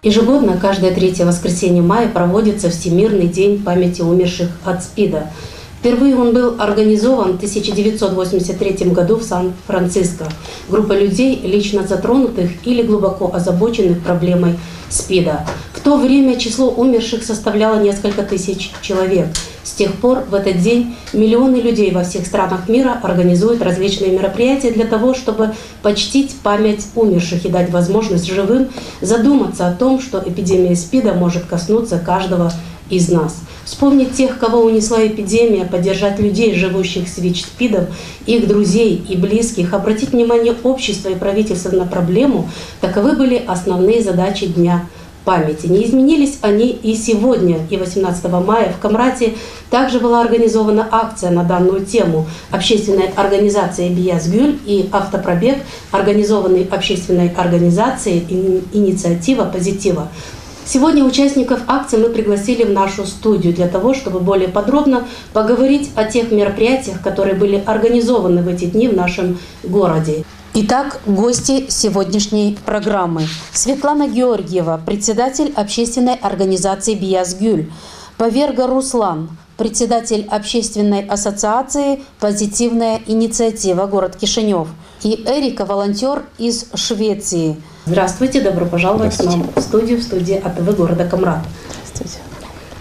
Ежегодно, каждое третье воскресенье мая проводится Всемирный день памяти умерших от СПИДа. Впервые он был организован в 1983 году в Сан-Франциско. Группа людей, лично затронутых или глубоко озабоченных проблемой СПИДа. В то время число умерших составляло несколько тысяч человек. С тех пор в этот день миллионы людей во всех странах мира организуют различные мероприятия для того, чтобы почтить память умерших и дать возможность живым задуматься о том, что эпидемия СПИДа может коснуться каждого из нас. Вспомнить тех, кого унесла эпидемия, поддержать людей, живущих с ВИЧ-СПИДом, их друзей и близких, обратить внимание общества и правительства на проблему – таковы были основные задачи Дня памяти. Не изменились они и сегодня, и 18 мая в Камрате также была организована акция на данную тему общественной организации «Бияз Гюль» и автопробег, организованный общественной организацией «Инициатива Позитива». Сегодня участников акции мы пригласили в нашу студию для того, чтобы более подробно поговорить о тех мероприятиях, которые были организованы в эти дни в нашем городе. Итак, гости сегодняшней программы. Светлана Георгиева, председатель общественной организации «Бияз Гюль», Поверга Руслан, председатель общественной ассоциации «Позитивная инициатива. Город Кишинев», и Эрика, волонтер из Швеции. Здравствуйте, добро пожаловать к нам в студию АТВ города Камрат. Здравствуйте.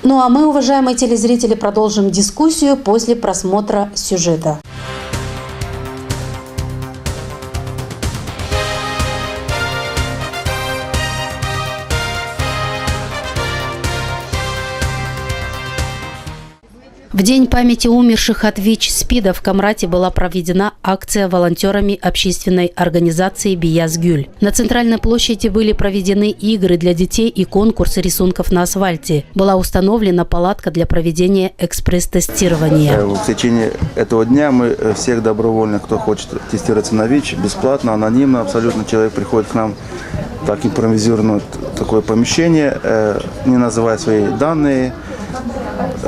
Ну а мы, уважаемые телезрители, продолжим дискуссию после просмотра сюжета. В День памяти умерших от ВИЧ-СПИДа в Камрате была проведена акция волонтерами общественной организации «Бияз Гюль». На центральной площади были проведены игры для детей и конкурсы рисунков на асфальте. Была установлена палатка для проведения экспресс-тестирования. В течение этого дня мы всех добровольных, кто хочет тестироваться на ВИЧ, бесплатно, анонимно, абсолютно человек приходит к нам в так импровизированное такое помещение, не называя свои данные.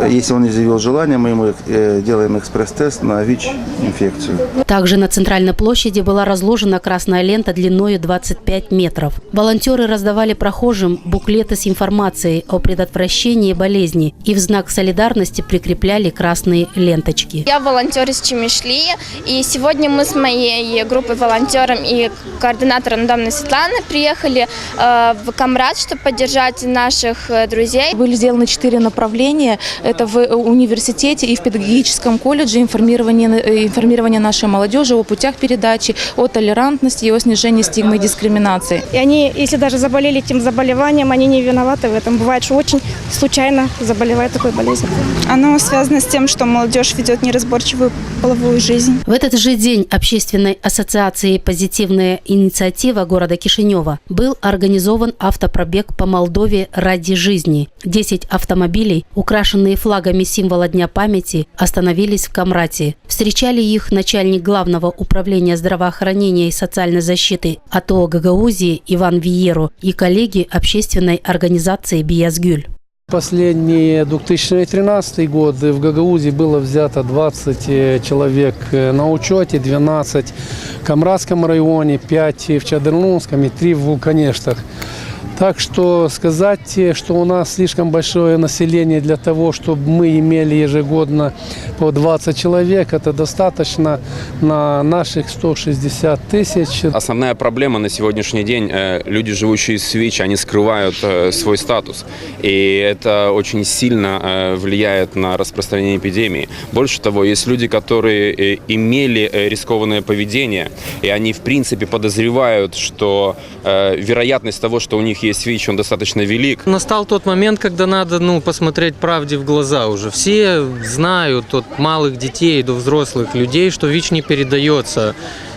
Если он изъявил желание, мы ему делаем экспресс-тест на ВИЧ-инфекцию. Также на центральной площади была разложена красная лента длиной 25 метров. Волонтеры раздавали прохожим буклеты с информацией о предотвращении болезни и в знак солидарности прикрепляли красные ленточки. Я волонтер из Чемишли, и сегодня мы с моей группой волонтеров и координатором Домной Светланы приехали в Камрат, чтобы поддержать наших друзей. Были сделаны 4 направления. Это в университете и в педагогическом колледже информирование нашей молодежи о путях передачи, о толерантности и о снижении стигмы и дискриминации. И они, если даже заболели этим заболеванием, они не виноваты в этом. Бывает, что очень случайно заболевает такой болезнью. Оно связано с тем, что молодежь ведет неразборчивую половую жизнь. В этот же день общественной ассоциацией «Позитивная инициатива» города Кишинева был организован автопробег по Молдове ради жизни. 10 автомобилей, украшенные флагами символа Дня памяти, остановились в Камрате. Встречали их начальник Главного управления здравоохранения и социальной защиты АТО Гагаузии Иван Виеру и коллеги общественной организации «Бияз Гюль». Последний 2013 год в Гагаузии было взято 20 человек на учете, 12 в Камратском районе, 5 в Чадырнунском и 3 в Вулканештах. Так что сказать, что у нас слишком большое население для того, чтобы мы имели ежегодно по 20 человек, это достаточно на наших 160 тысяч. Основная проблема на сегодняшний день – люди, живущие с ВИЧ, они скрывают свой статус. И это очень сильно влияет на распространение эпидемии. Больше того, есть люди, которые имели рискованное поведение, и они, в принципе, подозревают, что вероятность того, что у них есть ВИЧ, он достаточно велик. Настал тот момент, когда надо посмотреть правде в глаза уже. Все знают от малых детей до взрослых людей, что ВИЧ не передается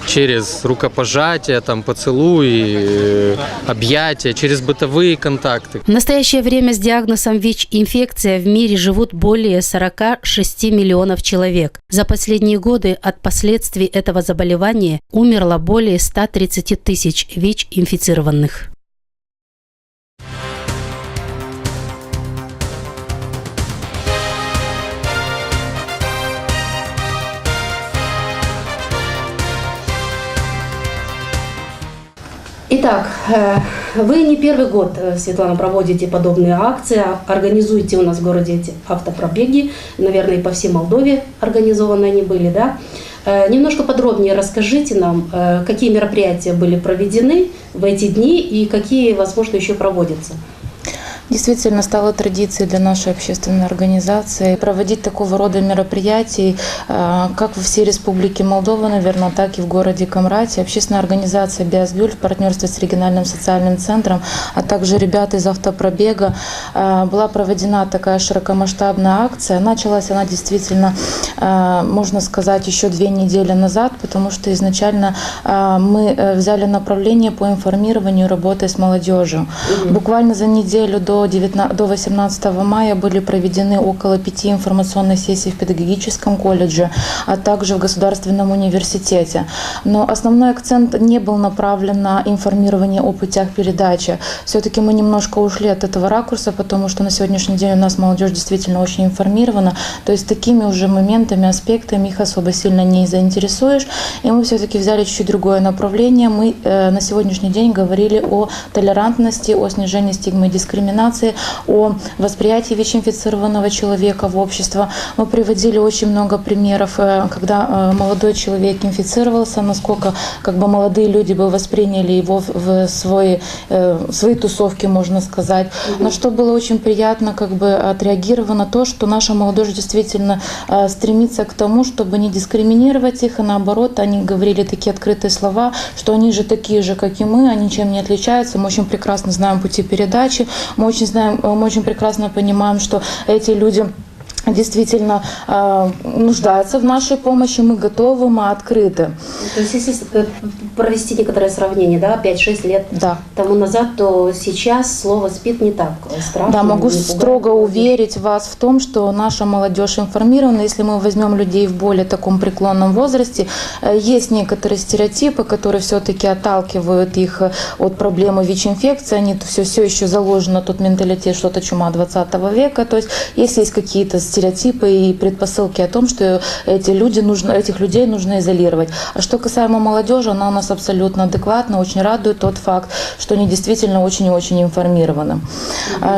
через рукопожатия, поцелуи, объятия, через бытовые контакты. В настоящее время с диагнозом ВИЧ-инфекция в мире живут более 46 миллионов человек. За последние годы от последствий этого заболевания умерло более 130 тысяч ВИЧ-инфицированных. Итак, вы не первый год, Светлана, проводите подобные акции, организуете у нас в городе эти автопробеги, наверное, и по всей Молдове организованы они были, да? Немножко подробнее расскажите нам, какие мероприятия были проведены в эти дни и какие, возможно, еще проводятся. Действительно стало традицией для нашей общественной организации проводить такого рода мероприятий, как во всей Республике Молдова, наверное, так и в городе Камрате. Общественная организация «Биасгюль» в партнерстве с региональным социальным центром, а также ребята из автопробега, была проведена такая широкомасштабная акция. Началась она действительно, можно сказать, еще 2 недели назад, потому что изначально мы взяли направление по информированию работы с молодежью. Буквально за неделю до 18 мая были проведены около 5 информационных сессий в педагогическом колледже, а также в Государственном университете. Но основной акцент не был направлен на информирование о путях передачи. Все-таки мы немножко ушли от этого ракурса, потому что на сегодняшний день у нас молодежь действительно очень информирована. То есть такими уже моментами, аспектами их особо сильно не заинтересуешь. И мы все-таки взяли чуть-чуть другое направление. Мы на сегодняшний день говорили о толерантности, о снижении стигмы и дискриминации, о восприятии ВИЧ-инфицированного человека в общество. Мы приводили очень много примеров, когда молодой человек инфицировался, насколько молодые люди бы восприняли его в свои тусовки, можно сказать. На что было очень приятно отреагировано то, что наша молодежь действительно стремится к тому, чтобы не дискриминировать их, и наоборот, они говорили такие открытые слова, что они же такие же, как и мы, они ничем не отличаются, мы очень прекрасно знаем пути передачи, мы очень прекрасно понимаем, что эти люди действительно нуждаются в нашей помощи, мы готовы, мы открыты. То есть, если провести некоторое сравнение, да, 5-6 лет тому назад, то сейчас слово «СПИД» не так страшно. Да, могу строго уверить вас в том, что наша молодежь информирована. Если мы возьмем людей в более таком преклонном возрасте, есть некоторые стереотипы, которые все-таки отталкивают их от проблемы ВИЧ-инфекции. Они все еще заложено тот менталитет, что это чума 20 века. То есть, если есть какие-то стереотипы и предпосылки о том, что этих людей нужно изолировать. А что касаемо молодежи, она у нас абсолютно адекватна, очень радует тот факт, что они действительно очень и очень информированы.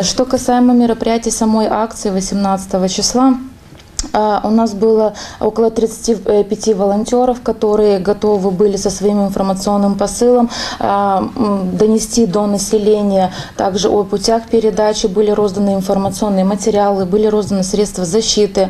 Что касаемо мероприятий самой акции 18 числа, у нас было около 35 волонтеров, которые готовы были со своим информационным посылом донести до населения также о путях передачи. Были розданы информационные материалы, были розданы средства защиты.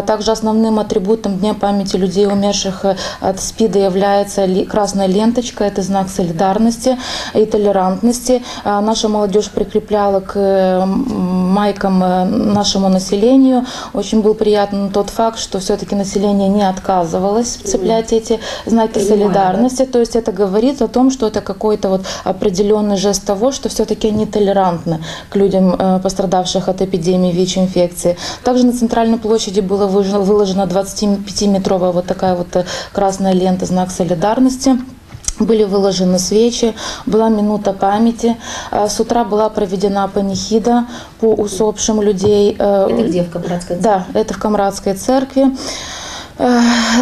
Также основным атрибутом Дня памяти людей, умерших от СПИДа, является красная ленточка. Это знак солидарности и толерантности. Наша молодежь прикрепляла к майкам нашему населению. Очень был приятный тот факт, что все-таки население не отказывалось цеплять эти знаки солидарности. То есть это говорит о том, что это какой-то определенный жест того, что все-таки они толерантны к людям, пострадавших от эпидемии ВИЧ-инфекции. Также на центральной площади была выложена 25-метровая такая красная лента, знак солидарности. Были выложены свечи, была минута памяти. С утра была проведена панихида по усопшим людей. Это где, в Камрадской церкви? Да, это в Камрадской церкви.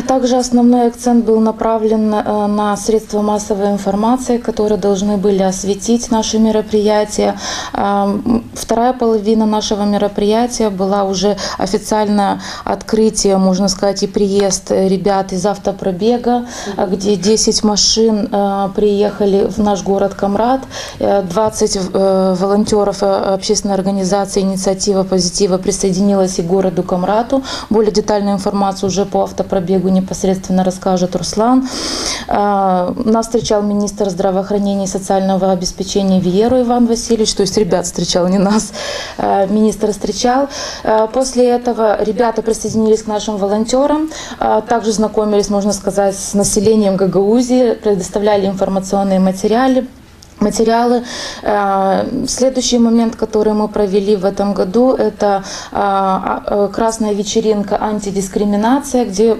Также основной акцент был направлен на средства массовой информации, которые должны были осветить наши мероприятия. Вторая половина нашего мероприятия была уже официальное открытие, можно сказать, и приезд ребят из автопробега, где 10 машин приехали в наш город Камрат, 20 волонтеров общественной организации «Инициатива Позитива» присоединилась и к городу Камрату. Более детальную информацию уже по автопробегу непосредственно расскажет Руслан. Нас встречал министр здравоохранения и социального обеспечения Виеру Иван Васильевич, то есть ребят встречал, не нас, министр встречал. После этого ребята присоединились к нашим волонтерам, также знакомились, можно сказать, с населением Гагаузии, предоставляли информационные материалы. Следующий момент, который мы провели в этом году, это красная вечеринка «Антидискриминация», где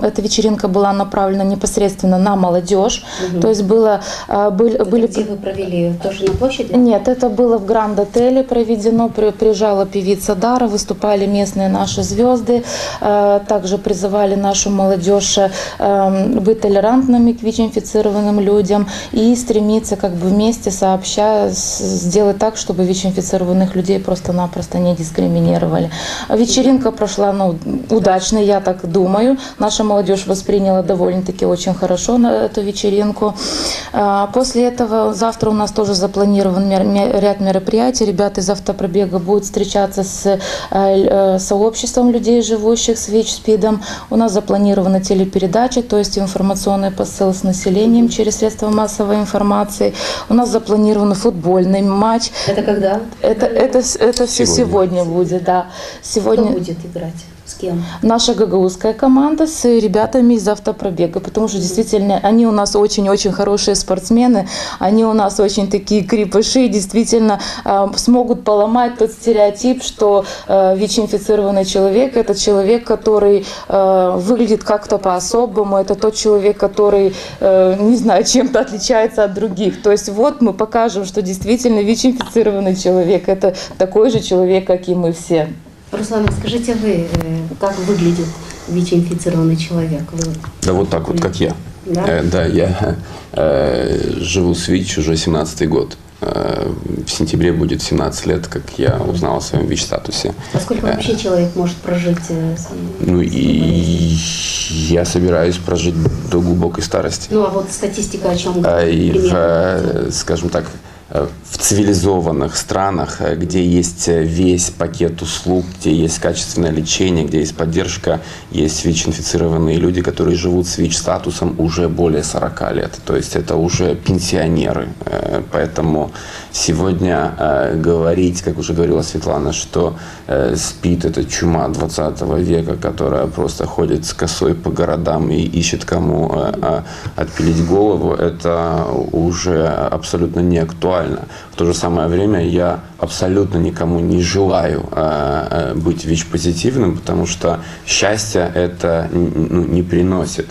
эта вечеринка была направлена непосредственно на молодежь. То есть были... Где вы провели? Тоже на площади? Нет, это было в Гранд-отеле проведено. Приезжала певица Дара, выступали местные наши звезды. Также призывали нашу молодежь быть толерантными к ВИЧ-инфицированным людям и стремиться вместе сообща сделать так, чтобы ВИЧ-инфицированных людей просто-напросто не дискриминировали. Вечеринка прошла удачно, я так думаю. Наша молодежь восприняла довольно-таки очень хорошо на эту вечеринку. После этого завтра у нас тоже запланирован ряд мероприятий. Ребята из автопробега будут встречаться с сообществом людей, живущих с ВИЧ-СПИДом. У нас запланирована телепередача, то есть информационный посыл с населением через средства массовой информации. У нас запланирован футбольный матч. Это когда? Это все сегодня будет, да. Сегодня Кто будет играть? С кем? Наша гагаузская команда с ребятами из автопробега, потому что действительно они у нас очень-очень хорошие спортсмены, они у нас очень такие крепыши, действительно смогут поломать тот стереотип, что ВИЧ-инфицированный человек – это человек, который выглядит как-то по-особому, это тот человек, который, не знаю, чем-то отличается от других. То есть вот мы покажем, что действительно ВИЧ-инфицированный человек – это такой же человек, как и мы все. Руслан, скажите вы, как выглядит ВИЧ-инфицированный человек? Да вот так вот, как я. Да? Да, я живу с ВИЧ уже 17-й год. В сентябре будет 17 лет, как я узнал о своем ВИЧ-статусе. А сколько вообще человек может прожить? Ну и я собираюсь прожить до глубокой старости. Ну а вот статистика о чем говорит? Скажем так, в цивилизованных странах, где есть весь пакет услуг, где есть качественное лечение, где есть поддержка, есть ВИЧ-инфицированные люди, которые живут с ВИЧ-статусом уже более 40 лет. То есть это уже пенсионеры. Поэтому сегодня говорить, как уже говорила Светлана, что СПИД – это чума 20 века, которая просто ходит с косой по городам и ищет кому отпилить голову, это уже абсолютно не актуально. В то же самое время я абсолютно никому не желаю быть ВИЧ-позитивным, потому что счастья это не приносит.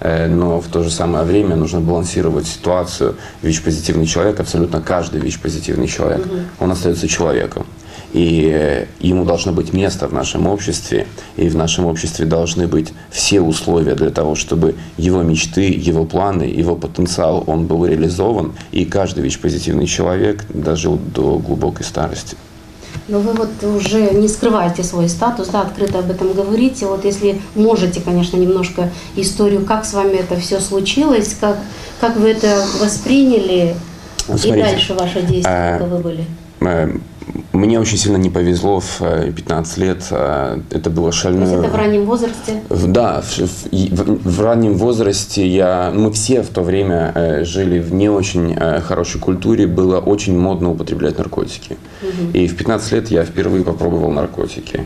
Но в то же самое время нужно балансировать ситуацию. ВИЧ-позитивный человек, абсолютно каждый ВИЧ-позитивный человек, он остается человеком. И ему должно быть место в нашем обществе, и в нашем обществе должны быть все условия для того, чтобы его мечты, его планы, его потенциал, он был реализован, и каждый ВИЧ-позитивный человек дожил до глубокой старости. Но вы вот уже не скрываете свой статус, да, открыто об этом говорите. Вот если можете, конечно, немножко историю, как с вами это все случилось, как вы это восприняли, Смотрите, и дальше ваши действия, каковы были? Мне очень сильно не повезло в 15 лет. Это было шальное... То есть это в раннем возрасте? Да, в раннем возрасте мы все в то время жили в не очень хорошей культуре. Было очень модно употреблять наркотики. И в 15 лет я впервые попробовал наркотики.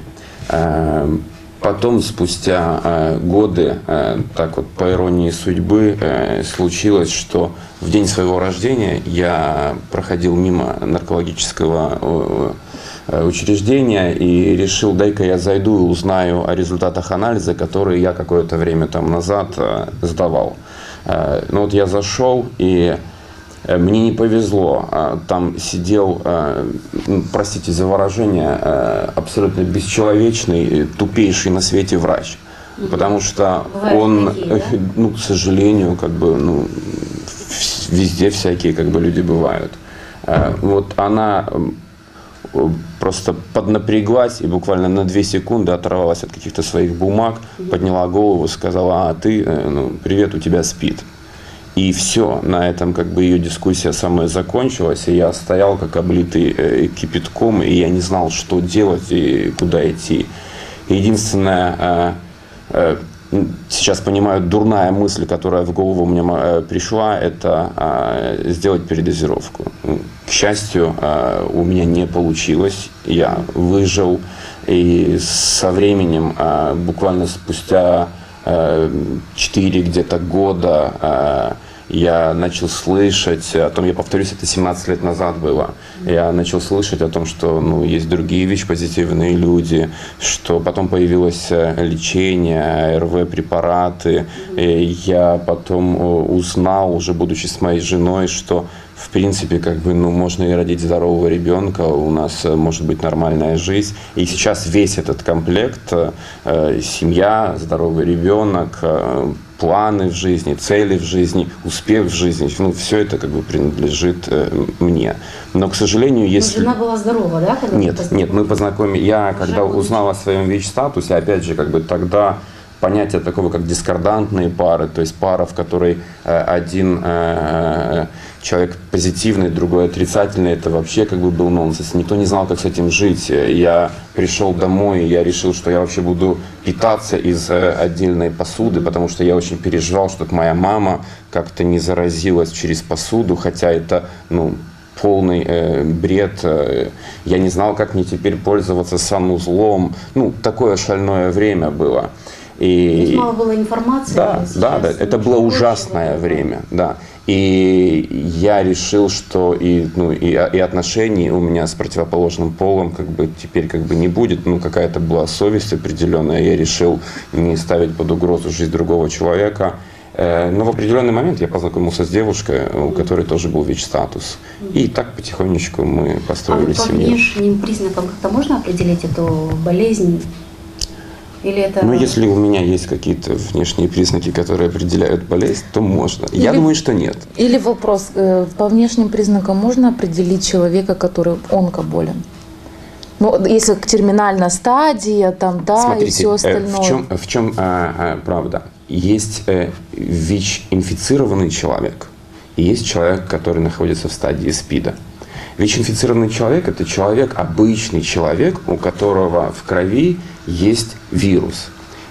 Потом, спустя годы, так вот по иронии судьбы, случилось, что в день своего рождения я проходил мимо наркологического учреждения и решил, дай-ка я зайду и узнаю о результатах анализа, которые я какое-то время там назад сдавал. Ну вот я зашел, и мне не повезло. Там сидел, простите за выражение, абсолютно бесчеловечный, тупейший на свете врач. Потому что он, к сожалению, везде всякие люди бывают. Вот она просто поднапряглась и буквально на 2 секунды оторвалась от каких-то своих бумаг, подняла голову, сказала: ты, привет, у тебя СПИД. И все, на этом ее дискуссия самая закончилась, и я стоял как облитый кипятком, и я не знал, что делать и куда идти. Единственная, сейчас понимаю, дурная мысль, которая в голову мне пришла, это сделать передозировку. К счастью, у меня не получилось, я выжил, и со временем, буквально спустя 4 где-то года, я начал слышать о том, я повторюсь, это 17 лет назад было, я начал слышать о том, что есть другие ВИЧ-позитивные люди, что потом появилось лечение, АРВ-препараты. И я потом узнал, уже будучи с моей женой, что в принципе, как бы, ну, можно и родить здорового ребенка, у нас может быть нормальная жизнь. И сейчас весь этот комплект, семья, здоровый ребенок, планы в жизни, цели в жизни, успех в жизни, ну, все это как бы принадлежит мне. Но, к сожалению, если... Жена была здорова, да? Когда Нет, мы познакомились. Я, когда узнал о своем ВИЧ-статусе, опять же, как бы тогда понятие такого, как дискордантные пары, то есть пара, в которой один человек позитивный, другой отрицательный, это вообще как бы был нонсенс. Никто не знал, как с этим жить. Я пришел домой, и я решил, что я вообще буду питаться из отдельной посуды, потому что я очень переживал, чтобы моя мама как-то не заразилась через посуду, хотя это, ну, полный бред. Я не знал, как мне теперь пользоваться санузлом. Ну, такое шальное время было. И мало было информации. Да, это было ужасное время, да. И я решил, что и отношений у меня с противоположным полом как бы теперь как бы не будет. Ну, какая-то была совесть определенная. Я решил не ставить под угрозу жизнь другого человека. Но в определенный момент я познакомился с девушкой, у которой тоже был ВИЧ-статус. И так потихонечку мы построили семью. А по внешним признакам как-то можно определить эту болезнь? Или это... Ну, если у меня есть какие-то внешние признаки, которые определяют болезнь, то можно. Я думаю, что нет. Или вопрос, по внешним признакам можно определить человека, который онкоболен? Ну, если терминальная стадия, там, да, смотрите, и все остальное. В чем правда? Есть ВИЧ-инфицированный человек, и есть человек, который находится в стадии СПИДа. ВИЧ-инфицированный человек – это человек, обычный человек, у которого в крови есть вирус.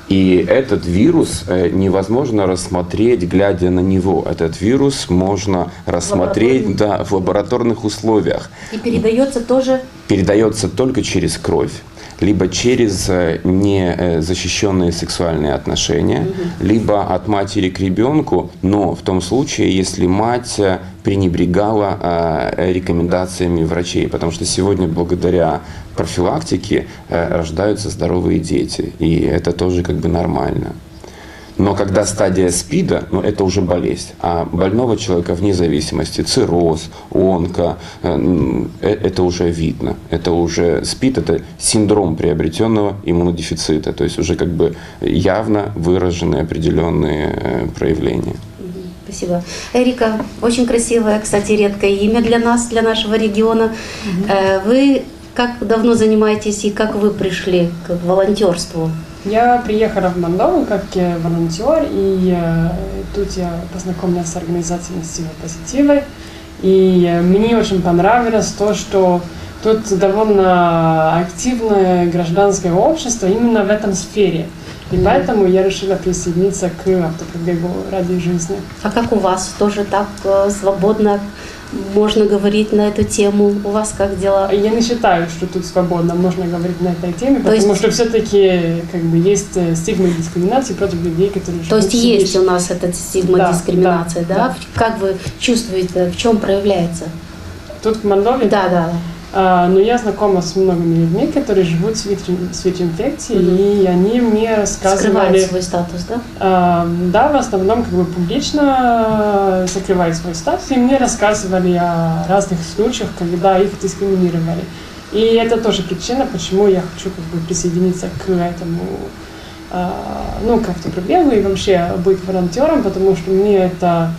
И этот вирус невозможно рассмотреть, глядя на него. Этот вирус можно рассмотреть в лабораторных условиях. И передается тоже? Передается только через кровь, либо через незащищенные сексуальные отношения, либо от матери к ребенку, но в том случае, если мать пренебрегала рекомендациями врачей, потому что сегодня благодаря профилактике рождаются здоровые дети, и это тоже как бы нормально. Но когда стадия СПИДа, ну, это уже болезнь, а больного человека вне зависимости, цирроз, онко, это уже видно. Это уже СПИД, это синдром приобретенного иммунодефицита, то есть уже как бы явно выраженные определенные проявления. Спасибо. Эрика, очень красивое, кстати, редкое имя для нас, для нашего региона. Вы как давно занимаетесь и как вы пришли к волонтерству? Я приехала в Молдову как волонтер, и тут я познакомилась с организацией «Инициатива Позитива». И мне очень понравилось то, что тут довольно активное гражданское общество именно в этом сфере. И поэтому я решила присоединиться к автопробегу ради жизни. А как у вас? Тоже так свободно можно говорить на эту тему? У вас как дела? Я не считаю, что тут свободно можно говорить на этой теме, потому что все-таки как бы есть стигма дискриминации против людей, которые живут. То есть есть у нас эта стигма дискриминации, да? Как вы чувствуете, в чем проявляется? Тут в Молдове? Да. Но я знакома с многими людьми, которые живут с ВИЧ-инфекцией, и они мне рассказывали... Скрывают свой статус, да? Да, в основном как бы публично закрывают свой статус, и мне рассказывали о разных случаях, когда их дискриминировали. И это тоже причина, почему я хочу как бы присоединиться к этому, к автопробегу и вообще быть волонтером, потому что мне это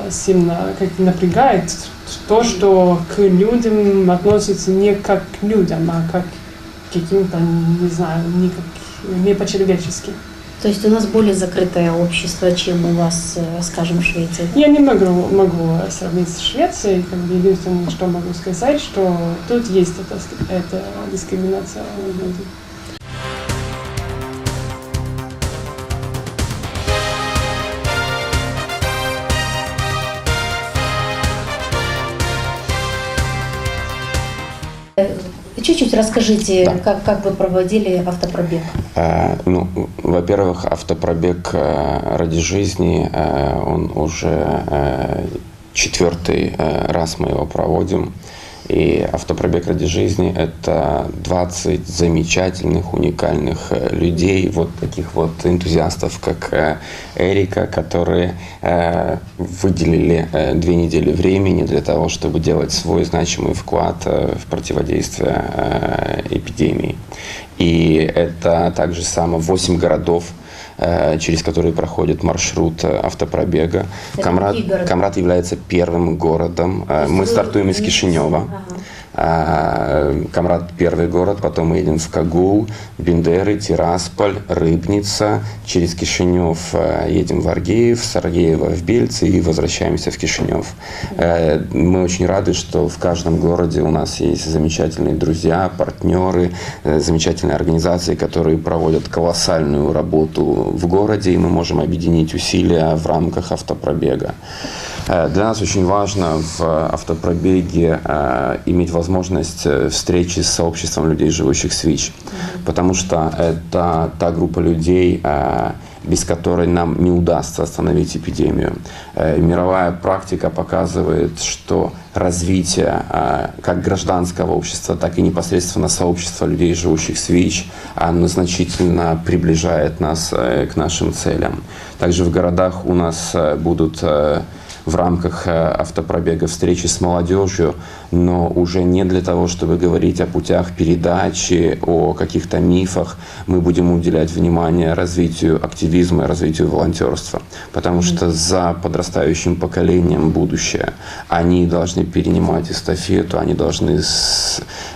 сильно как-то напрягает, то, что к людям относятся не как к людям, а как к каким-то, не знаю, не по-человечески. То есть у нас более закрытое общество, чем у вас, скажем, в Швеции? Я не могу сравнить с Швецией. Единственное, что могу сказать, что тут есть эта дискриминация людей. Чуть-чуть расскажите, как вы проводили автопробег. Во-первых, автопробег ради жизни, он уже 4-й раз мы его проводим. И автопробег ради жизни – это 20 замечательных, уникальных людей, вот таких вот энтузиастов, как Эрика, которые выделили 2 недели времени для того, чтобы делать свой значимый вклад в противодействие эпидемии. И это также само 8 городов, через которые проходит маршрут автопробега. Камрад является первым городом. Мы стартуем из Кишинева. Камрад – первый город, потом мы едем в Кагул, Бендеры, Тирасполь, Рыбница. Через Кишинев едем в Аргеев, с Аргеева в Бельцы и возвращаемся в Кишинев. Мы очень рады, что в каждом городе у нас есть замечательные друзья, партнеры, замечательные организации, которые проводят колоссальную работу в городе, и мы можем объединить усилия в рамках автопробега. Для нас очень важно в автопробеге иметь возможность встречи с сообществом людей, живущих с ВИЧ, потому что это та группа людей, без которой нам не удастся остановить эпидемию. Мировая практика показывает, что развитие как гражданского общества, так и непосредственно сообщества людей, живущих с ВИЧ, оно значительно приближает нас к нашим целям. Также в городах у нас будут в рамках автопробега встречи с молодежью, но уже не для того, чтобы говорить о путях передачи, о каких-то мифах. Мы будем уделять внимание развитию активизма и развитию волонтерства, потому что за подрастающим поколением будущее. Они должны перенимать эстафету, они должны,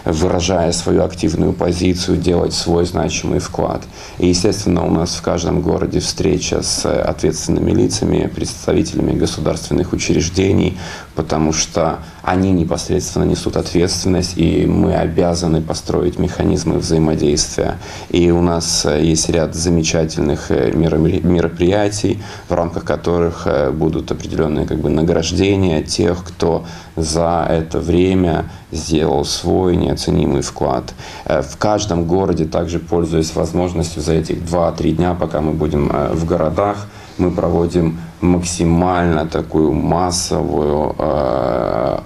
выражая свою активную позицию, делать свой значимый вклад. И, естественно, у нас в каждом городе встреча с ответственными лицами, представителями государственных учреждений, потому что они непосредственно несут ответственность, и мы обязаны построить механизмы взаимодействия. И у нас есть ряд замечательных мероприятий, в рамках которых будут определенные награждения тех, кто за это время сделал свой неоценимый вклад. В каждом городе, также пользуясь возможностью за этих 2-3 дня, пока мы будем в городах, мы проводим максимально такую массовую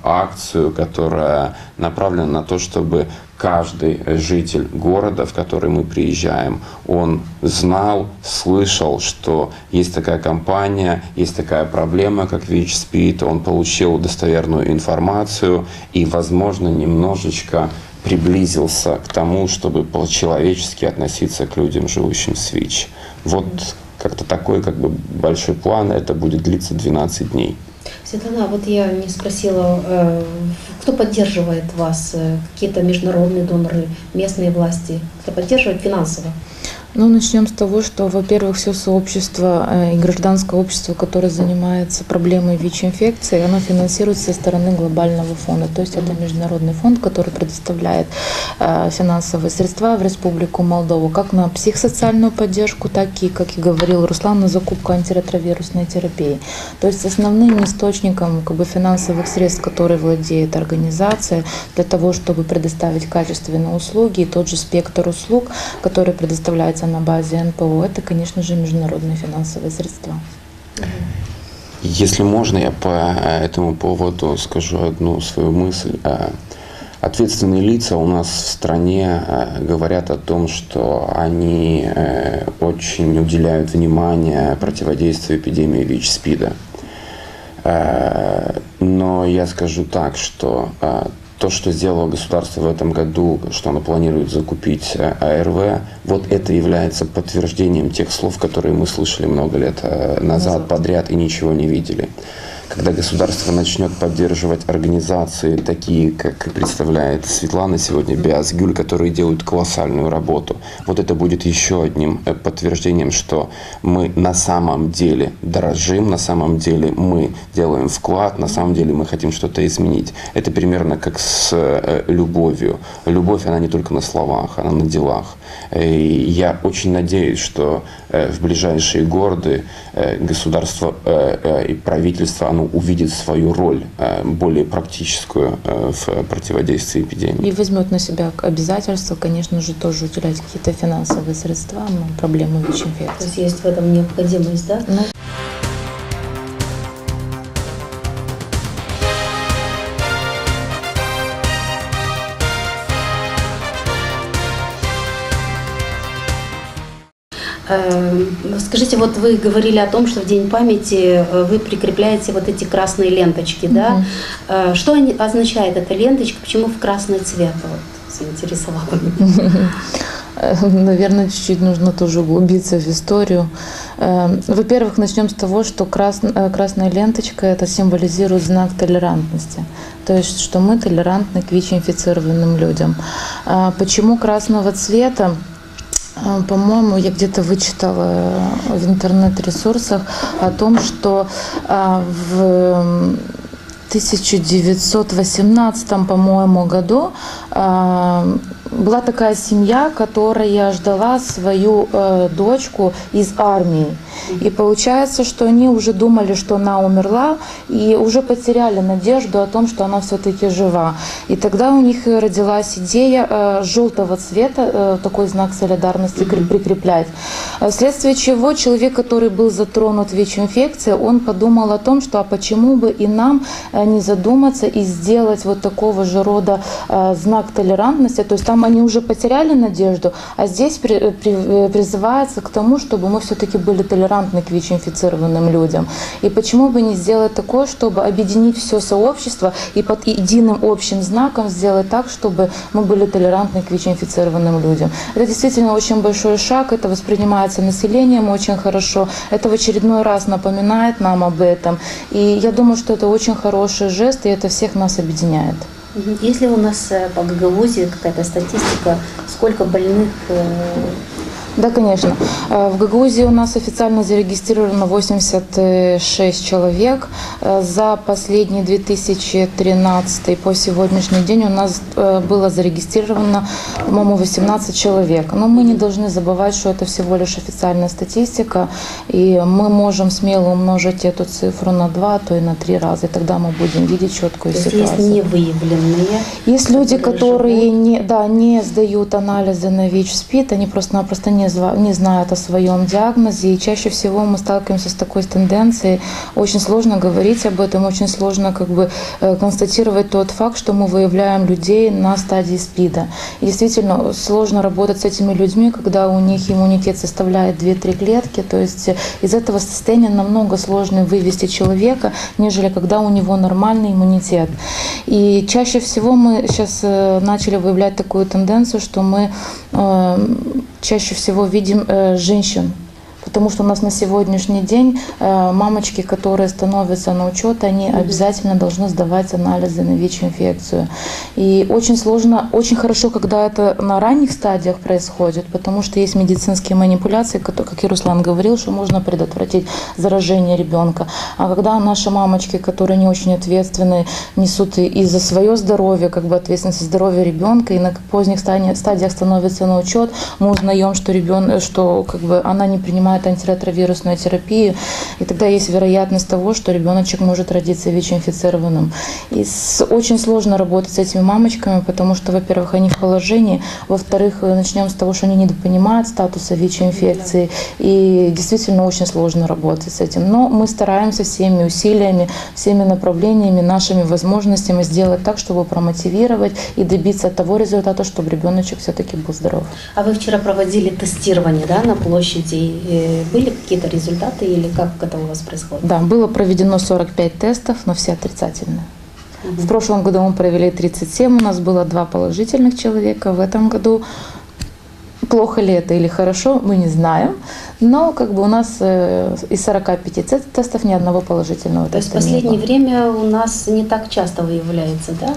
акцию, которая направлена на то, чтобы каждый житель города, в который мы приезжаем, он знал, слышал, что есть такая компания, есть такая проблема, как ВИЧ-СПИД, он получил достоверную информацию и, возможно, немножечко приблизился к тому, чтобы по-человечески относиться к людям, живущим с ВИЧ. Вот как-то такой большой план, это будет длиться 12 дней. Светлана, вот я не спросила, кто поддерживает вас? Какие-то международные доноры, местные власти? Кто поддерживает финансово? Начнем с того, что, во-первых, все сообщество и гражданское общество, которое занимается проблемой ВИЧ-инфекции, оно финансируется со стороны глобального фонда. То есть это международный фонд, который предоставляет финансовые средства в Республику Молдову, как на психосоциальную поддержку, так и, как и говорил Руслан, на закупку антиретровирусной терапии. То есть основным источником финансовых средств, которые владеет организация, для того, чтобы предоставить качественные услуги и тот же спектр услуг, который предоставляется на базе НПО, это, конечно же, международные финансовые средства. Если можно, я по этому поводу скажу одну свою мысль. Ответственные лица у нас в стране говорят о том, что они очень уделяют внимание противодействию эпидемии ВИЧ-СПИДа. Но я скажу так, что то, что сделало государство в этом году, что оно планирует закупить АРВ, вот это является подтверждением тех слов, которые мы слышали много лет назад подряд и ничего не видели. Когда государство начнет поддерживать организации, такие, как представляет Светлана сегодня, Биасгюль, которые делают колоссальную работу, вот это будет еще одним подтверждением, что мы на самом деле дорожим, на самом деле мы делаем вклад, на самом деле мы хотим что-то изменить. Это примерно как с любовью. Любовь, она не только на словах, она на делах. И я очень надеюсь, что в ближайшие годы государство и правительство, оно увидит свою роль более практическую в противодействии эпидемии. И возьмет на себя обязательство, конечно же, тоже уделять какие-то финансовые средства на проблему ВИЧ-инфекции. То есть есть в этом необходимость, да? Скажите, вот вы говорили о том, что в День памяти вы прикрепляете вот эти красные ленточки, да? Что означает эта ленточка, почему в красный цвет? Вот, заинтересовало меня. Наверное, чуть-чуть нужно тоже углубиться в историю. Во-первых, начнем с того, что красная ленточка – это символизирует знак толерантности. То есть, что мы толерантны к ВИЧ-инфицированным людям. Почему красного цвета? По-моему, я где-то вычитала в интернет-ресурсах о том, что в 1918, по-моему, году была такая семья, которая ждала свою дочку из армии. И получается, что они уже думали, что она умерла, и уже потеряли надежду о том, что она все-таки жива. И тогда у них родилась идея желтого цвета, такой знак солидарности прикреплять. Вследствие чего человек, который был затронут ВИЧ-инфекцией, он подумал о том, что а почему бы и нам не задуматься и сделать вот такого же рода знак толерантности. То есть там они уже потеряли надежду, а здесь призывается к тому, чтобы мы все-таки были толерантны к ВИЧ-инфицированным людям. И почему бы не сделать такое, чтобы объединить все сообщество и под единым общим знаком сделать так, чтобы мы были толерантны к ВИЧ-инфицированным людям. Это действительно очень большой шаг, это воспринимается населением очень хорошо, это в очередной раз напоминает нам об этом. И я думаю, что это очень хороший жест, и это всех нас объединяет. Есть ли у нас по Гагаузии какая-то статистика, сколько больных? Да, конечно. В Гагаузии у нас официально зарегистрировано 86 человек. За последний 2013 по сегодняшний день у нас было зарегистрировано, по-моему, 18 человек. Но мы не должны забывать, что это всего лишь официальная статистика, и мы можем смело умножить эту цифру на 2, а то и на 3 раза, и тогда мы будем видеть четкую ситуацию. Есть невыявленные? Есть люди, которые не сдают анализы на ВИЧ-СПИД, они просто-напросто не знают о своем диагнозе, и чаще всего мы сталкиваемся с такой тенденцией. Очень сложно говорить об этом, очень сложно констатировать тот факт, что мы выявляем людей на стадии СПИДа. И действительно сложно работать с этими людьми, когда у них иммунитет составляет 2-3 клетки, то есть из этого состояния намного сложнее вывести человека, нежели когда у него нормальный иммунитет. И чаще всего мы сейчас начали выявлять такую тенденцию, что мы чаще всего видим женщин, потому что у нас на сегодняшний день мамочки, которые становятся на учет, они обязательно должны сдавать анализы на ВИЧ-инфекцию. И очень сложно, очень хорошо, когда это на ранних стадиях происходит, потому что есть медицинские манипуляции, как и Руслан говорил, что можно предотвратить заражение ребенка. А когда наши мамочки, которые не очень ответственны, несут и за свое здоровье, ответственность за здоровье ребенка, и на поздних стадиях становятся на учет, мы узнаем, что она не принимает антиретровирусную терапию, и тогда есть вероятность того, что ребеночек может родиться ВИЧ-инфицированным. И очень сложно работать с этими мамочками, потому что, во-первых, они в положении, во-вторых, начнем с того, что они недопонимают статуса ВИЧ-инфекции, и действительно очень сложно работать с этим. Но мы стараемся всеми усилиями, всеми направлениями, нашими возможностями сделать так, чтобы промотивировать и добиться того результата, чтобы ребеночек все-таки был здоров. А вы вчера проводили тестирование, да, на площади? Были какие-то результаты или как это у вас происходит? Да, было проведено 45 тестов, но все отрицательные. В прошлом году мы провели 37, у нас было 2 положительных человека. В этом году плохо ли это или хорошо, мы не знаем. Но у нас из 45 тестов ни одного положительного теста не было. То есть в последнее время у нас не так часто выявляется, да?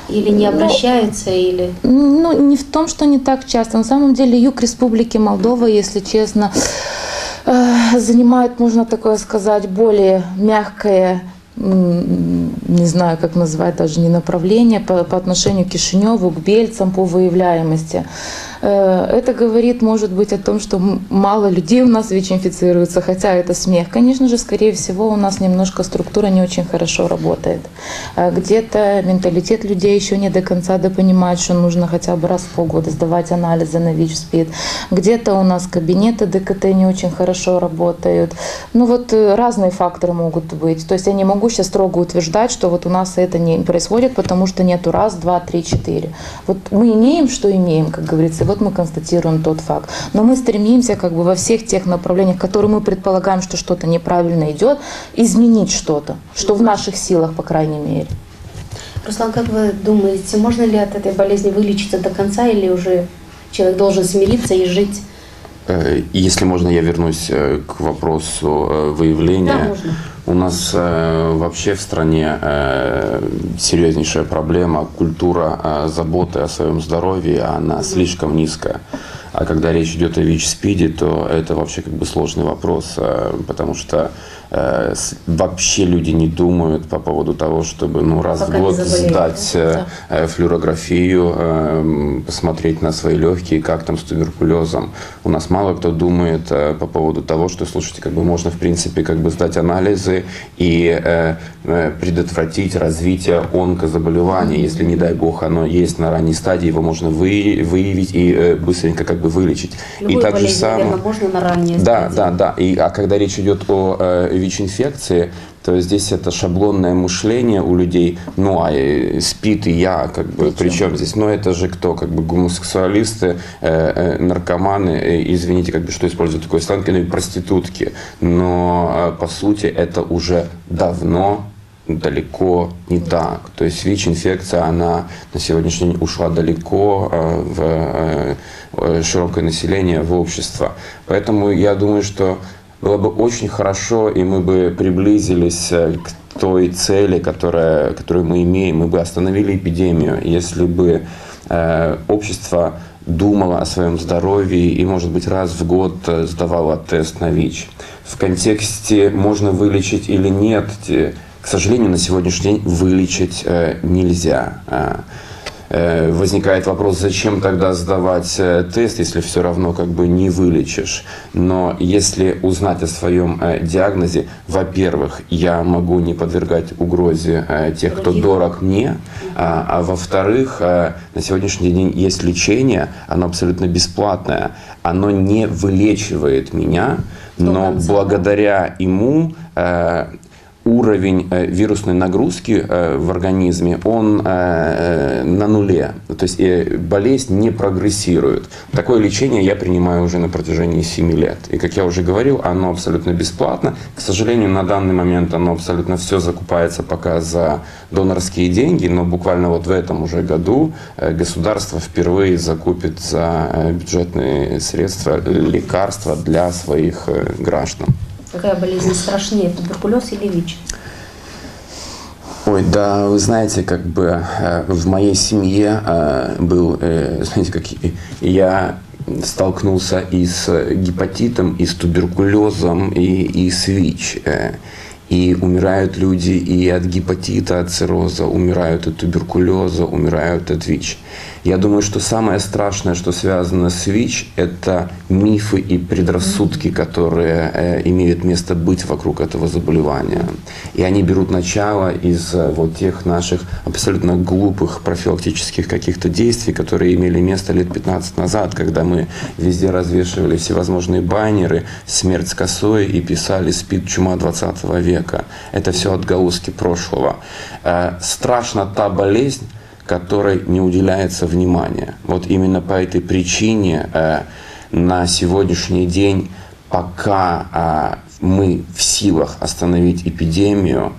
Или не обращаются, или... Не в том, что не так часто. На самом деле юг Республики Молдова, если честно, занимает, можно такое сказать, более мягкое, не знаю, как назвать, даже не направление, по отношению к Кишиневу, к Бельцам по выявляемости. Это говорит, может быть, о том, что мало людей у нас ВИЧ-инфицируются, хотя это смех. Конечно же, скорее всего, у нас немножко структура не очень хорошо работает. Где-то менталитет людей еще не до конца допонимает, что нужно хотя бы раз в полгода сдавать анализы на ВИЧ-СПИД. Где-то у нас кабинеты ДКТ не очень хорошо работают. Разные факторы могут быть. То есть они могут могу сейчас строго утверждать, что вот у нас это не происходит, потому что нету раз, два, три, четыре. Вот мы имеем, что имеем, как говорится, и вот мы констатируем тот факт. Но мы стремимся как бы во всех тех направлениях, которые мы предполагаем, что что-то неправильно идет, изменить что-то, что в наших силах, по крайней мере. Руслан, как вы думаете, можно ли от этой болезни вылечиться до конца, или уже человек должен смириться и жить? Если можно, я вернусь к вопросу выявления. Да, можно. У нас вообще в стране серьезнейшая проблема. Культура заботы о своем здоровье, она слишком низкая. А когда речь идет о ВИЧ-СПИДе, то это вообще как бы сложный вопрос, потому что вообще люди не думают по поводу того, чтобы раз в год сдать флюорографию, посмотреть на свои легкие, как там с туберкулезом. У нас мало кто думает по поводу того, что, слушайте, как бы можно в принципе как бы сдать анализы и предотвратить развитие онкозаболевания. Если, не дай бог, оно есть на ранней стадии, его можно выявить и быстренько как бы вылечить. Любую и так болезнь, же самое, наверное, можно на ранней стадии. Да. А когда речь идет о ВИЧ-инфекции, то здесь это шаблонное мышление у людей. СПИД и я, как бы, причем здесь? Это же кто? Как бы гомосексуалисты, наркоманы, извините, как бы, что используют такой сленг, проститутки. Но, по сути, это уже давно далеко не так. То есть ВИЧ-инфекция, она на сегодняшний день ушла далеко в широкое население, в общество. Поэтому я думаю, что было бы очень хорошо, и мы бы приблизились к той цели, которую мы имеем. Мы бы остановили эпидемию, если бы общество думало о своем здоровье и, может быть, раз в год сдавало тест на ВИЧ. В контексте можно вылечить или нет, к сожалению, на сегодняшний день вылечить нельзя. Возникает вопрос, зачем тогда сдавать тест, если все равно как бы не вылечишь. Но если узнать о своем диагнозе, во-первых, я могу не подвергать угрозе тех, кто дорог мне, а во-вторых, на сегодняшний день есть лечение, оно абсолютно бесплатное, оно не вылечивает меня, но благодаря ему уровень вирусной нагрузки в организме, он на нуле. То есть болезнь не прогрессирует. Такое лечение я принимаю уже на протяжении 7 лет. И, как я уже говорил, оно абсолютно бесплатно. К сожалению, на данный момент оно абсолютно все закупается пока за донорские деньги, но буквально вот в этом уже году государство впервые закупит за бюджетные средства лекарства для своих граждан. Какая болезнь страшнее, туберкулез или ВИЧ? Ой, да, вы знаете, как бы в моей семье был, знаете, как я столкнулся и с гепатитом, и с туберкулезом, и с ВИЧ. И умирают люди и от гепатита, от цирроза, умирают от туберкулеза, умирают от ВИЧ. Я думаю, что самое страшное, что связано с ВИЧ, это мифы и предрассудки, которые имеют место быть вокруг этого заболевания. И они берут начало из вот тех наших абсолютно глупых профилактических каких-то действий, которые имели место лет 15 назад, когда мы везде развешивали всевозможные баннеры «Смерть с косой» и писали «СПИД, чума 20 века». Это все отголоски прошлого. Страшна та болезнь, которой не уделяется внимания. Вот именно по этой причине на сегодняшний день, пока мы в силах остановить эпидемию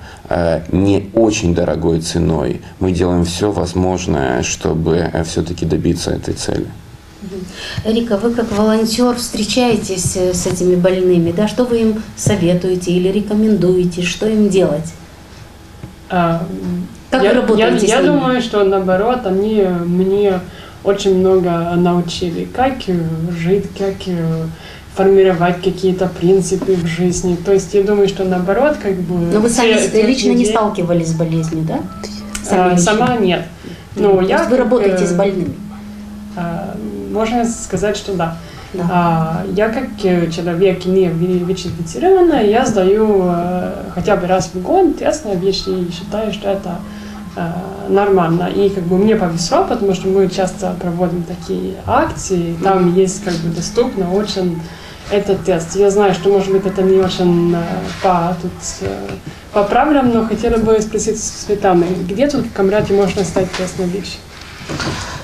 не очень дорогой ценой, мы делаем все возможное, чтобы все-таки добиться этой цели. Эрика, вы как волонтер встречаетесь с этими больными, да? Что вы им советуете или рекомендуете, что им делать? Как вы работаете с ними? Я думаю, что наоборот, они мне очень много научили, как жить, как формировать какие-то принципы в жизни. То есть я думаю, что наоборот, как бы... Но вы сами лично не сталкивались с болезнью, да? Сама нет. Но то есть вы работаете с больными? Можно сказать, что да. Я как человек не ВИЧ-инфицированный, я сдаю хотя бы раз в год тест на ВИЧ и считаю, что это нормально. И как бы мне повезло, потому что мы часто проводим такие акции, там есть как бы доступно очень этот тест. Я знаю, что может быть это не очень по правилам, но хотела бы спросить Светланы, где тут в Камрате можно сдать тест на ВИЧ?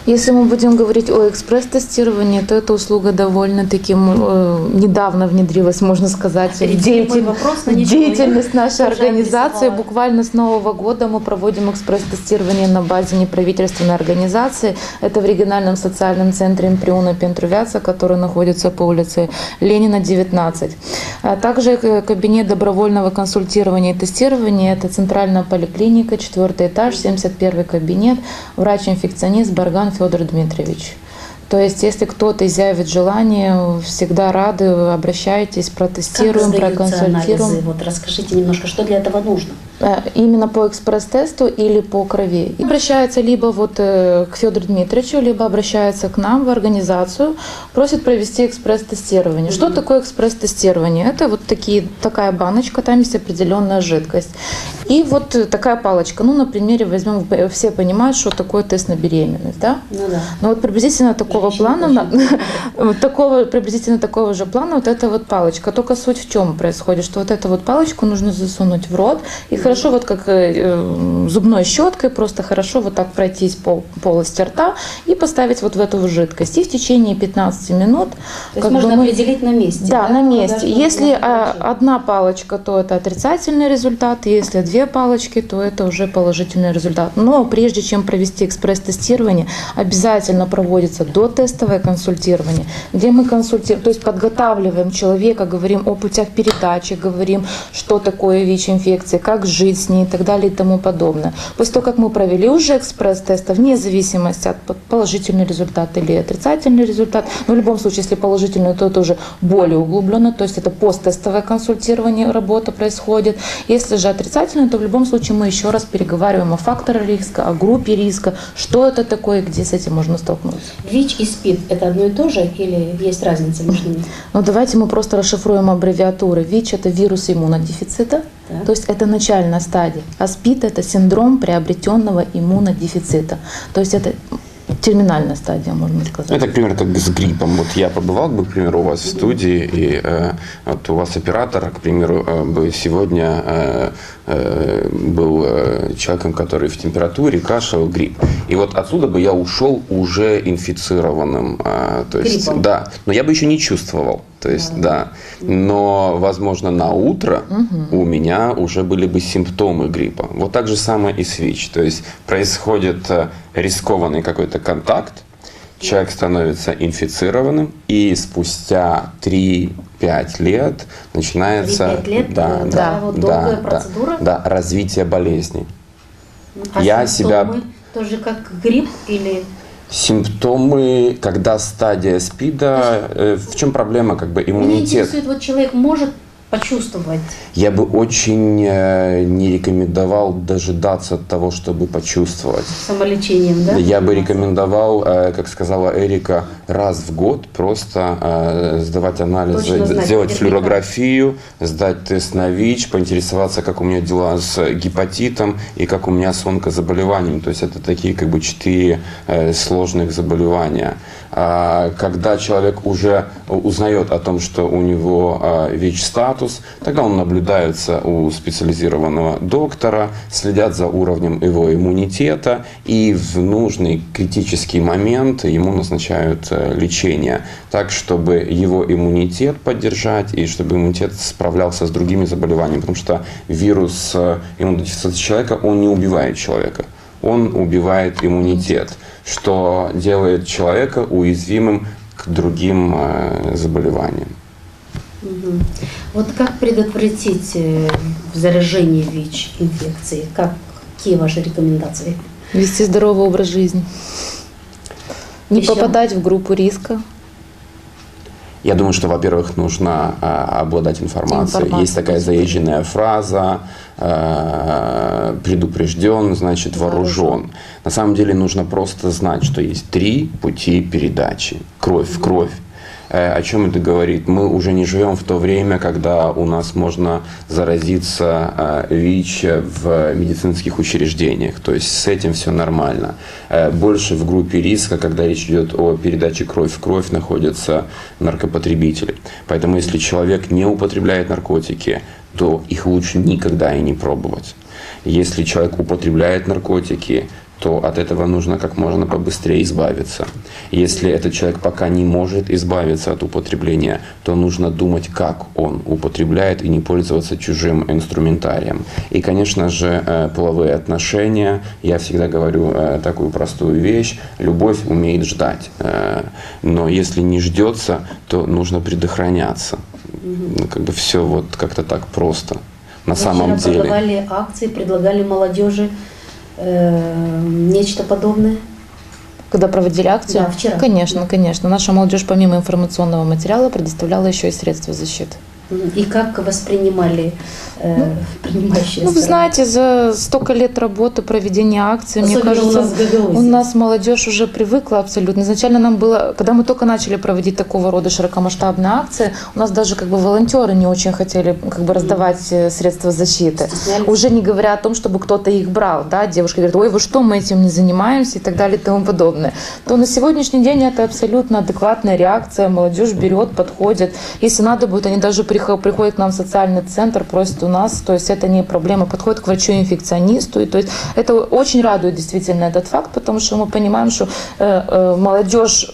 Если мы будем говорить о экспресс-тестировании, то эта услуга довольно-таки недавно внедрилась, можно сказать, в деятельность нашей организации. Буквально с Нового года мы проводим экспресс-тестирование на базе неправительственной организации. Это в региональном социальном центре Имприуна Пентрувяца, который находится по улице Ленина, 19. Также кабинет добровольного консультирования и тестирования. Это центральная поликлиника, 4-й этаж, 71-й кабинет, врач-инфекционист Барган Федор Дмитриевич. То есть, если кто-то изъявит желание, всегда рады, обращайтесь, протестируем, проконсультируем. Анализы? Вот расскажите немножко, что для этого нужно? Именно по экспресс-тесту или по крови. Обращается либо к Федору Дмитриевичу, либо обращается к нам в организацию, просит провести экспресс-тестирование. Что такое экспресс-тестирование? Это вот такая баночка, там есть определенная жидкость. И вот такая палочка. Ну, на примере возьмем, все понимают, что такое тест на беременность, да? Ну да. Но вот приблизительно такого же плана вот эта вот палочка. Только суть в чем происходит, что вот эту вот палочку нужно засунуть в рот и хорошо вот как зубной щеткой просто хорошо вот так пройтись по полости рта и поставить вот в эту жидкость. И в течение 15 минут. То есть можно определить на месте? Да, на месте. Если одна палочка, то это отрицательный результат. Если 2 палочки, то это уже положительный результат. Но прежде чем провести экспресс-тестирование, обязательно проводится дотестовое консультирование, где мы консультируем, то есть подготавливаем человека, говорим о путях передачи, говорим, что такое ВИЧ-инфекция, как жить с ней и так далее и тому подобное. После того, как мы провели уже экспресс-тесты, вне зависимости от положительный результат или отрицательный результат, но в любом случае, если положительный, то это уже более углубленно, то есть это посттестовое консультирование, работа происходит. Если же отрицательный, то в любом случае мы еще раз переговариваем о факторах риска, о группе риска, что это такое, где с этим можно столкнуться. ВИЧ и СПИД – это одно и то же или есть разница между ними? Ну, давайте мы просто расшифруем аббревиатуры. ВИЧ – это вирус иммунодефицита, то есть это начальная стадия. А СПИД – это синдром приобретенного иммунодефицита. То есть это терминальная стадия, можно сказать. Это, к примеру, как с гриппом. Вот я побывал бы, к примеру, у вас в студии, и вот у вас оператор, к примеру, бы сегодня был человеком, который в температуре, кашлял, грипп. И вот отсюда бы я ушел уже инфицированным. То есть, гриппом. Да, но я бы еще не чувствовал. То есть, да. Но, возможно, на утро у меня уже были бы симптомы гриппа. Вот так же самое и с ВИЧ. То есть происходит рискованный какой-то контакт, человек становится инфицированным, и спустя 3-5 лет начинается 3-5 лет? Долгая процедура? Да, развитие болезни. А симптомы тоже как грипп или... Симптомы, когда стадия СПИДа, в чем проблема, как бы иммунитет? Меня интересует, вот человек может почувствовать. Я бы очень не рекомендовал дожидаться того, чтобы почувствовать. Самолечением, да? Я бы рекомендовал, как сказала Эрика, раз в год просто сдавать анализы, сделать флюорографию, сдать тест на ВИЧ, поинтересоваться, как у меня дела с гепатитом и как у меня с онкозаболеванием. То есть это такие как бы 4 сложных заболевания. Когда человек уже узнает о том, что у него ВИЧ-статус, тогда он наблюдается у специализированного доктора, следят за уровнем его иммунитета, и в нужный критический момент ему назначают лечение, так, чтобы его иммунитет поддержать и чтобы иммунитет справлялся с другими заболеваниями, потому что вирус иммунодефицита человека, он не убивает человека. Он убивает иммунитет, что делает человека уязвимым к другим заболеваниям. Вот как предотвратить заражение ВИЧ-инфекцией? Какие ваши рекомендации? Вести здоровый образ жизни. Не попадать в группу риска. Я думаю, что, во-первых, нужно обладать информацией. Есть такая заезженная фраза: предупрежден, значит вооружен. На самом деле нужно просто знать, что есть 3 пути передачи. Кровь в кровь. О чем это говорит? Мы уже не живем в то время, когда у нас можно заразиться ВИЧ в медицинских учреждениях. То есть с этим все нормально. Больше в группе риска, когда речь идет о передаче кровь в кровь, находятся наркопотребители. Поэтому если человек не употребляет наркотики, то их лучше никогда и не пробовать. Если человек употребляет наркотики, то от этого нужно как можно побыстрее избавиться. Если этот человек пока не может избавиться от употребления, то нужно думать, как он употребляет, и не пользоваться чужим инструментарием. И, конечно же, половые отношения. Я всегда говорю такую простую вещь. Любовь умеет ждать. Но если не ждется, то нужно предохраняться. Как бы все вот как-то так просто. На самом деле. Предлагали акции, предлагали молодежи нечто подобное? Когда проводили акцию? Да, вчера. Конечно. Наша молодежь помимо информационного материала предоставляла еще и средства защиты. И как воспринимали принимающие Ну, вы стороны? знаете, за столько лет работы, проведения акций, мне Особенно кажется, у нас в Гагаузии. у нас молодежь уже привыкла абсолютно. Изначально нам было, когда мы только начали проводить такого рода широкомасштабные акции, у нас даже как бы волонтеры не очень хотели как бы раздавать средства защиты. Стеснялись. Уже не говоря о том, чтобы кто-то их брал, да, девушка говорит, ой, вы что, мы этим не занимаемся и так далее и тому подобное. То на сегодняшний день это абсолютно адекватная реакция, молодежь берет, подходит. Если надо будет, они даже приходят к нам в социальный центр, просят у нас, то есть это не проблема, подходят к врачу-инфекционисту. И, то есть это очень радует действительно этот факт, потому что мы понимаем, что молодежь,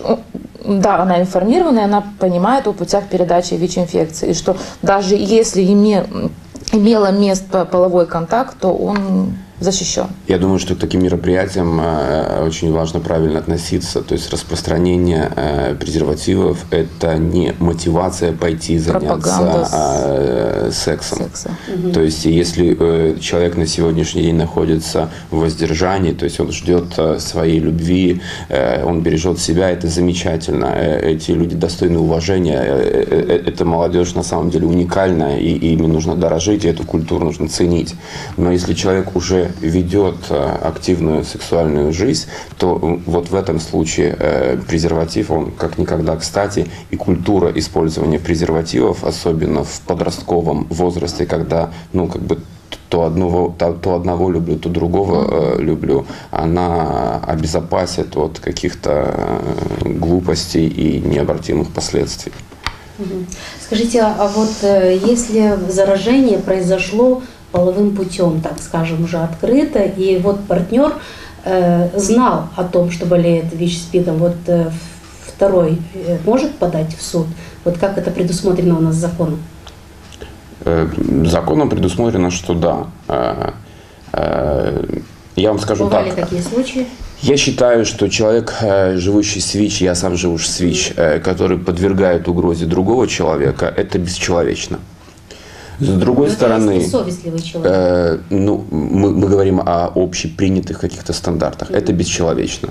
да, она информированная, она понимает о путях передачи ВИЧ-инфекции, и что даже если имело место половой контакт, то он защищен. Я думаю, что к таким мероприятиям очень важно правильно относиться. То есть распространение презервативов – это не мотивация пойти заняться сексом. То есть если человек на сегодняшний день находится в воздержании, то есть он ждет своей любви, он бережет себя, это замечательно. Эти люди достойны уважения. Эта молодежь на самом деле уникальна, и ими нужно дорожить, и эту культуру нужно ценить. Но если человек уже ведет активную сексуальную жизнь, то вот в этом случае презерватив, он как никогда кстати, и культура использования презервативов, особенно в подростковом возрасте, когда, ну, как бы то одного люблю, то другого люблю, она обезопасит от каких-то глупостей и необратимых последствий. Скажите, а вот если заражение произошло половым путем, так скажем, уже открыто, и вот партнер знал о том, что болеет ВИЧ-СПИДом, вот второй может подать в суд? Вот как это предусмотрено у нас законом? Законом предусмотрено, что да. Я вам скажу Бывали так. такие случаи? Я считаю, что человек, живущий с ВИЧ, я сам живу с ВИЧ, который подвергает угрозе другого человека, это бесчеловечно. С другой стороны, совестливый человек. Мы говорим о общепринятых каких-то стандартах. Это бесчеловечно.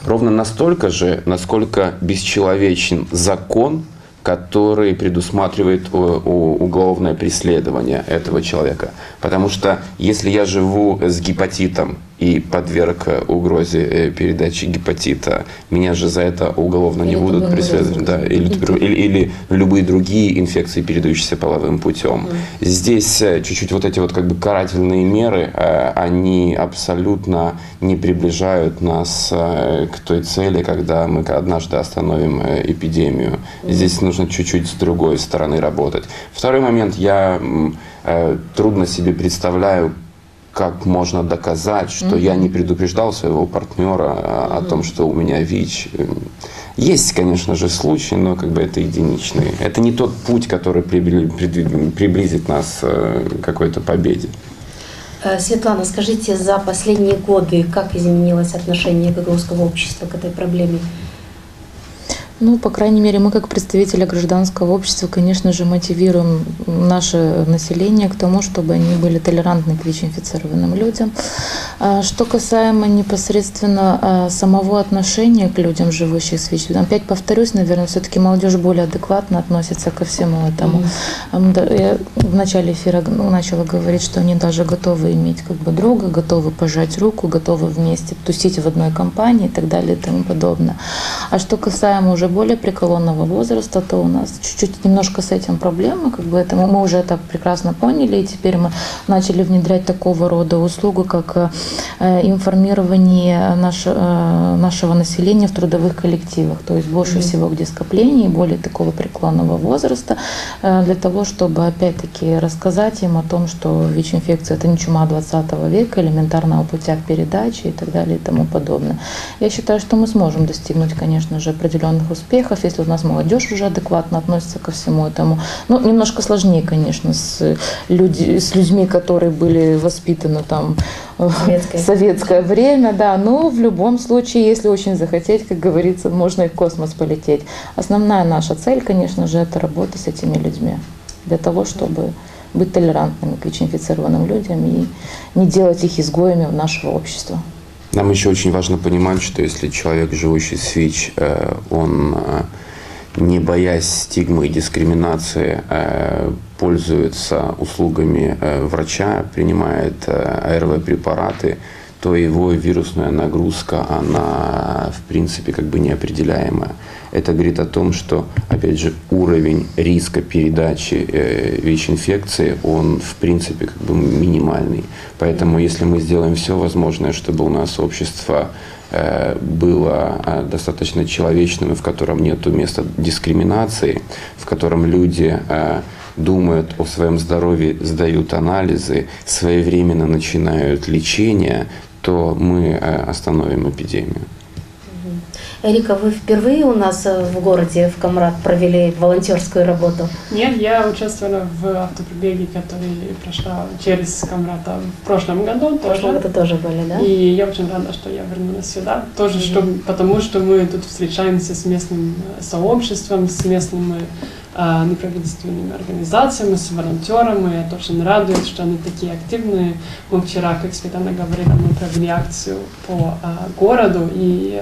Ровно настолько же, насколько бесчеловечен закон, который предусматривает уголовное преследование этого человека. Потому что если я живу с гепатитом и подверг угрозе передачи гепатита, меня же за это уголовно не будут преследовать. Да, или любые другие инфекции, передающиеся половым путем. Здесь чуть-чуть вот эти вот как бы карательные меры, они абсолютно не приближают нас к той цели, когда мы однажды остановим эпидемию. Здесь нужно чуть-чуть с другой стороны работать. Второй момент, я трудно себе представляю, как можно доказать, что я не предупреждал своего партнера о том, что у меня ВИЧ. Есть, конечно же, случаи, но как бы это единичные. Это не тот путь, который приблизит нас к какой-то победе. Светлана, скажите, за последние годы как изменилось отношение гагаузского общества к этой проблеме? Ну, по крайней мере, мы как представители гражданского общества, конечно же, мотивируем наше население к тому, чтобы они были толерантны к ВИЧ-инфицированным людям. Что касаемо непосредственно самого отношения к людям, живущим с ВИЧ, опять повторюсь, наверное, все-таки молодежь более адекватно относится ко всему этому. Я в начале эфира начала говорить, что они даже готовы иметь как бы друга, готовы пожать руку, готовы вместе тусить в одной компании и так далее и тому подобное. А что касаемо уже более преклонного возраста, то у нас чуть-чуть немножко с этим проблемы, как бы это мы уже это прекрасно поняли, и теперь мы начали внедрять такого рода услугу, как информирование нашего населения в трудовых коллективах, то есть больше всего где скоплений, более такого преклонного возраста, для того, чтобы опять-таки рассказать им о том, что ВИЧ-инфекция – это не чума 20 века, элементарно о путях передачи и так далее и тому подобное. Я считаю, что мы сможем достигнуть, конечно же, определенных успехов, если у нас молодежь уже адекватно относится ко всему этому. Ну, немножко сложнее, конечно, с людьми, которые были воспитаны там в советское время, да, но в любом случае, если очень захотеть, как говорится, можно и в космос полететь. Основная наша цель, конечно же, это работа с этими людьми, для того, чтобы быть толерантными к ВИЧ-инфицированным людям и не делать их изгоями в нашего общества. Нам еще очень важно понимать, что если человек, живущий с ВИЧ, он, не боясь стигмы и дискриминации, пользуется услугами врача, принимает АРВ-препараты, то его вирусная нагрузка, она в принципе как бы неопределяемая. Это говорит о том, что, опять же, уровень риска передачи ВИЧ-инфекции, он в принципе как бы минимальный. Поэтому если мы сделаем все возможное, чтобы у нас общество было достаточно человечным, в котором нет места дискриминации, в котором люди думают о своем здоровье, сдают анализы, своевременно начинают лечение, то мы остановим эпидемию. Эрика, вы впервые у нас в городе, в Камрад, провели волонтерскую работу? Нет, я участвовала в автопробеге, который прошла через Камрад в прошлом году. Это тоже были, да? И я очень рада, что я вернулась сюда. Тоже, потому что мы тут встречаемся с местным сообществом, с местными неправительственными организациями, с волонтерами. Я очень радуюсь, что они такие активные. Мы вчера, как Светлана говорила, мы провели акцию по городу, и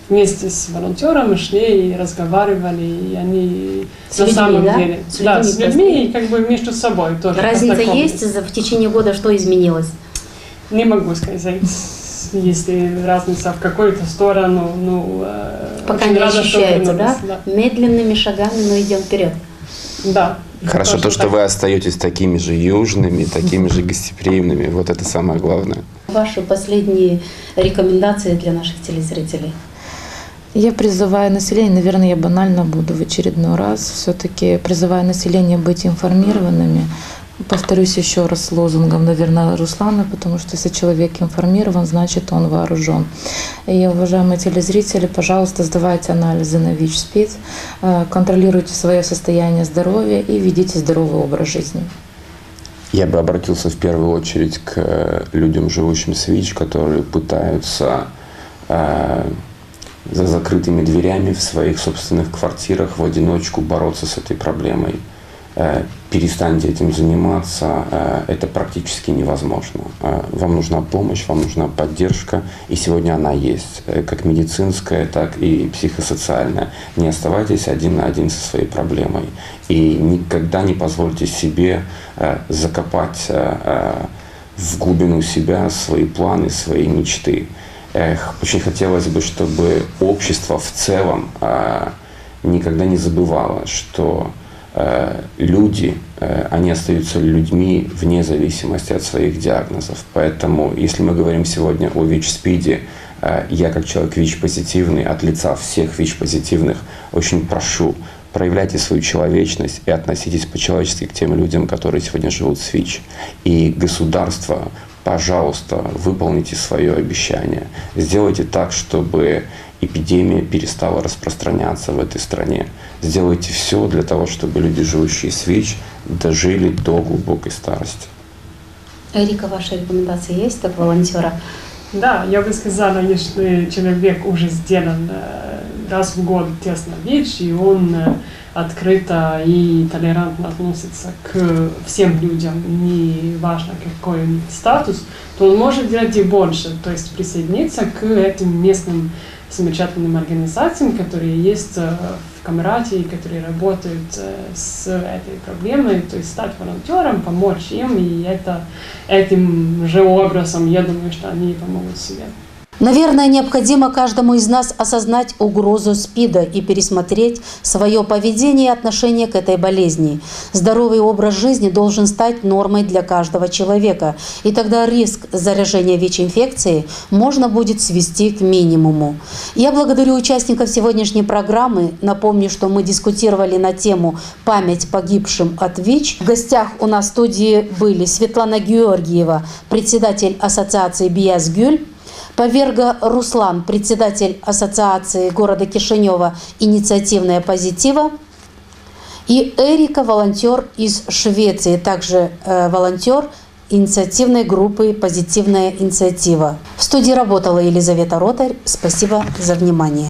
вместе с волонтерами шли и разговаривали, и они с на людьми, самом да? деле с людьми и как бы между собой тоже. Разница есть в течение года, что изменилось? Не могу сказать, если разница в какую-то сторону, пока не ощущается, да? Медленными шагами, но идем вперед. Да. Хорошо то, что вы остаетесь такими же южными, такими же гостеприимными. Вот это самое главное. Ваши последние рекомендации для наших телезрителей? Я призываю население, наверное, я банально буду в очередной раз, все-таки призываю население быть информированными. Повторюсь еще раз лозунгом, наверное, Руслана, потому что если человек информирован, значит он вооружен. И, уважаемые телезрители, пожалуйста, сдавайте анализы на ВИЧ-СПИД, контролируйте свое состояние здоровья и ведите здоровый образ жизни. Я бы обратился в первую очередь к людям, живущим с ВИЧ, которые пытаются за закрытыми дверями в своих собственных квартирах в одиночку бороться с этой проблемой. Перестаньте этим заниматься, это практически невозможно. Вам нужна помощь, вам нужна поддержка, и сегодня она есть, как медицинская, так и психосоциальная. Не оставайтесь один на один со своей проблемой, и никогда не позвольте себе закопать в глубину себя свои планы, свои мечты. Очень хотелось бы, чтобы общество в целом никогда не забывало, что люди, они остаются людьми вне зависимости от своих диагнозов. Поэтому, если мы говорим сегодня о ВИЧ-СПИДе, я как человек ВИЧ-позитивный, от лица всех ВИЧ-позитивных, очень прошу, проявляйте свою человечность и относитесь по-человечески к тем людям, которые сегодня живут с ВИЧ. И государство, пожалуйста, выполните свое обещание. Сделайте так, чтобы эпидемия перестала распространяться в этой стране. Сделайте все для того, чтобы люди, живущие с ВИЧ, дожили до глубокой старости. Эрика, ваши рекомендации есть как волонтера? Да, я бы сказала, если человек уже сделан раз в год тест на ВИЧ, и он открыто и толерантно относится к всем людям, не важно какой у них статус, то он может делать и больше, то есть присоединиться к этим местным замечательным организациям, которые есть в Камраде, которые работают с этой проблемой, то есть стать волонтером, помочь им, и этим же образом, я думаю, что они помогут себе. Наверное, необходимо каждому из нас осознать угрозу СПИДа и пересмотреть свое поведение и отношение к этой болезни. Здоровый образ жизни должен стать нормой для каждого человека, и тогда риск заражения ВИЧ-инфекцией можно будет свести к минимуму. Я благодарю участников сегодняшней программы. Напомню, что мы дискутировали на тему «Память погибшим от ВИЧ». В гостях у нас в студии были Светлана Георгиева, председатель ассоциации «Биязгюль», Поверга Руслан, председатель ассоциации города Кишинева «Инициативная позитива», и Эрика, волонтер из Швеции, также волонтер инициативной группы «Позитивная инициатива». В студии работала Елизавета Ротарь. Спасибо за внимание.